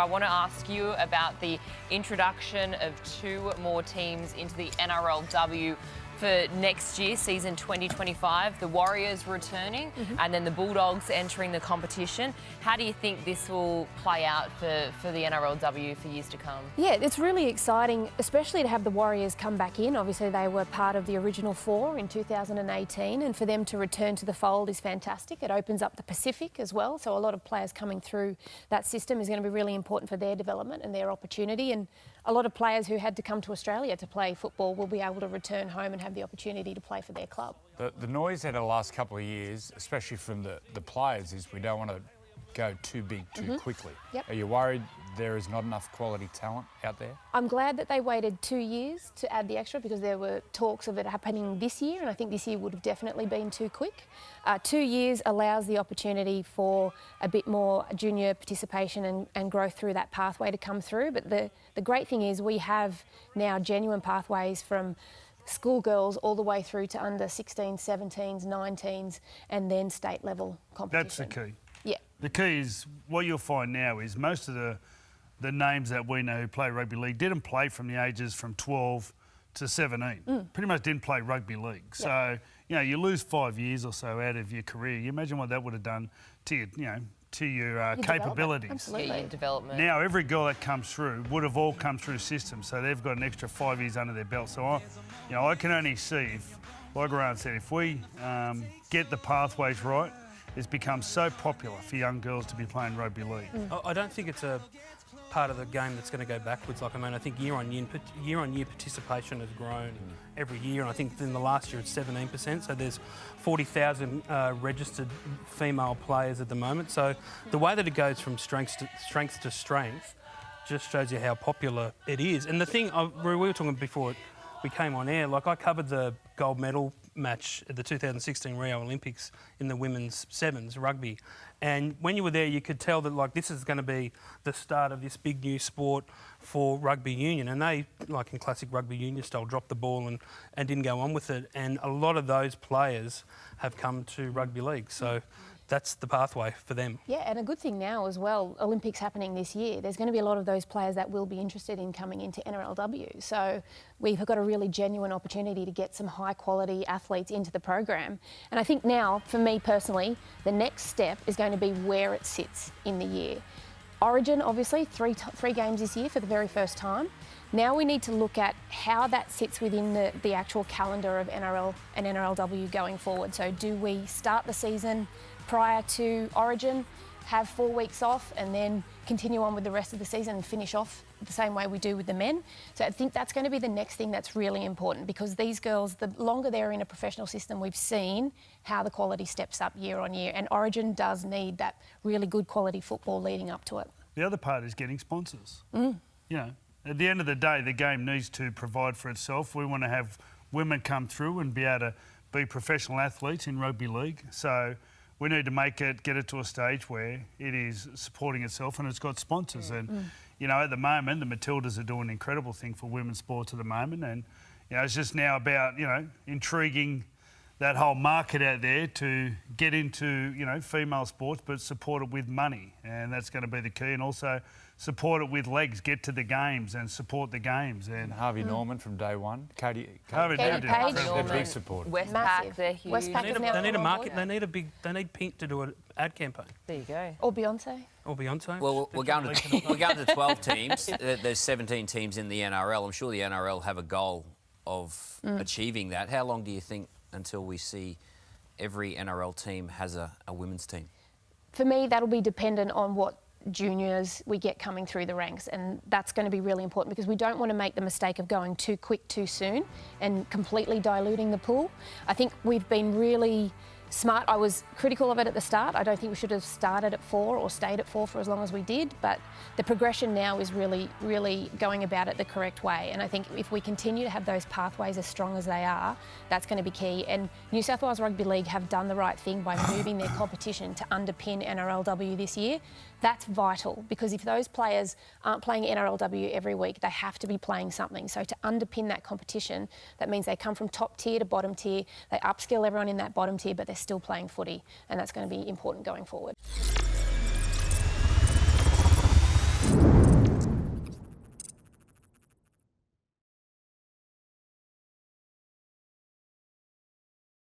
I want to ask you about the introduction of 2 more teams into the NRLW for next year, season 2025. The Warriors returning and then the Bulldogs entering the competition. How do you think this will play out for the NRLW for years to come? Yeah, it's really exciting, especially to have the Warriors come back in. Obviously, they were part of the original 4 in 2018, and for them to return to the fold is fantastic. It opens up the Pacific as well, so a lot of players coming through that system is going to be really important for their development and their opportunity. And a lot of players who had to come to Australia to play football will be able to return home and have the opportunity to play for their club. The noise out of the last couple of years, especially from the players, is we don't want to go too big too quickly. Yep. Are you worried there is not enough quality talent out there? I'm glad that they waited 2 years to add the extra, because there were talks of it happening this year, and I think this year would have definitely been too quick. 2 years allows the opportunity for a bit more junior participation and growth through that pathway to come through. But the great thing is we have now genuine pathways from schoolgirls all the way through to under 16s, 17s, 19s, and then state level competition. That's the key. Yeah. The key is, what you'll find now is most of the names that we know who play rugby league didn't play from the ages from 12 to 17. Pretty much didn't play rugby league. Yep. So, you know, you lose 5 years or so out of your career. You imagine what that would have done to your, to your capabilities. Absolutely. Yeah, your development. Now, every girl that comes through would have all come through the system, so they've got an extra 5 years under their belt. So, I can only see, like Grant said, if we get the pathways right, it's become so popular for young girls to be playing rugby league. I don't think it's a part of the game that's going to go backwards. Like, I mean, I think year on year participation has grown every year, and I think in the last year it's 17%. So there's 40,000 registered female players at the moment. So the way that it goes from strength to strength just shows you how popular it is. And the thing we were talking before we came on air, like I covered the gold medal match at the 2016 Rio Olympics in the women's sevens rugby, and when you were there you could tell that like this is going to be the start of this big new sport for rugby union, and they, like in classic rugby union style, dropped the ball and didn't go on with it, and a lot of those players have come to rugby league, so that's the pathway for them. Yeah, and a good thing now as well, Olympics happening this year, there's going to be a lot of those players that will be interested in coming into NRLW. So we've got a really genuine opportunity to get some high quality athletes into the program. And I think now, for me personally, the next step is going to be where it sits in the year. Origin, obviously, three games this year for the very first time. Now we need to look at how that sits within the actual calendar of NRL and NRLW going forward. So do we start the season prior to Origin, have 4 weeks off, and then continue on with the rest of the season and finish off the same way we do with the men? So I think that's going to be the next thing that's really important, because these girls, the longer they're in a professional system, we've seen how the quality steps up year on year, and Origin does need that really good quality football leading up to it. The other part is getting sponsors. You know, at the end of the day, the game needs to provide for itself. We want to have women come through and be able to be professional athletes in rugby league. So we need to get it to a stage where it is supporting itself and it's got sponsors. And, you know, at the moment, the Matildas are doing an incredible thing for women's sports at the moment. And, you know, it's just now about, intriguing that whole market out there to get into, female sports, but support it with money. And that's going to be the key. And also support it with legs, get to the games and support the games. And Harvey Norman from day one. Katie Harvey Page. They're big supporters. Westpac, they're huge. Westpac is now They need a on market. board. They need Pink to do an ad campaign. There you go. Or Beyonce. Or Beyonce. Well, we're going to 12 teams. There's 17 teams in the NRL. I'm sure the NRL have a goal of achieving that. How long do you think until we see every NRL team has a women's team? For me, that'll be dependent on what juniors we get coming through the ranks, and that's going to be really important, because we don't want to make the mistake of going too quick too soon and completely diluting the pool. I think we've been really smart. I was critical of it at the start. I don't think we should have started at 4 or stayed at 4 for as long as we did, but the progression now is really, really going about it the correct way. And I think if we continue to have those pathways as strong as they are, that's going to be key. And New South Wales Rugby League have done the right thing by moving their competition to underpin NRLW this year. That's vital, because if those players aren't playing NRLW every week, they have to be playing something. So to underpin that competition, that means they come from top tier to bottom tier, they upskill everyone in that bottom tier, but they're still playing footy, and that's going to be important going forward.